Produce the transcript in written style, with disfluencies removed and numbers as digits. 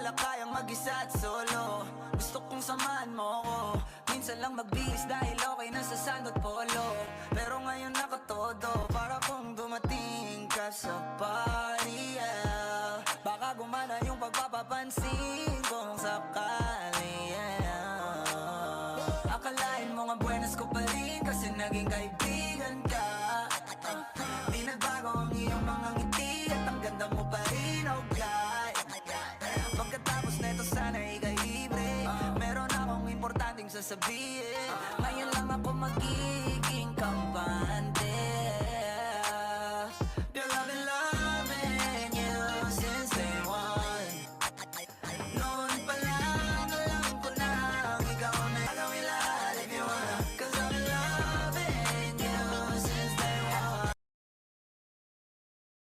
pala kayang mag-isa at solo. Gusto kong samahan mo ko. Minsan lang magbihis dahil okay na sa sand at polo. Pero ngayon nakatodo, para kung dumating ka sa party, yeah. Baka gumana yung pagpapapansin kung sakali, yeah. Akalain mo nga buenas ko pa rin kasi naging kaibigan ka. Di nagbago ang iyong mga ngiti at ang ganda mo pa rin, oh God. Pagkatapos neto sana ikay libre. Meron akong importanteng sasabihin.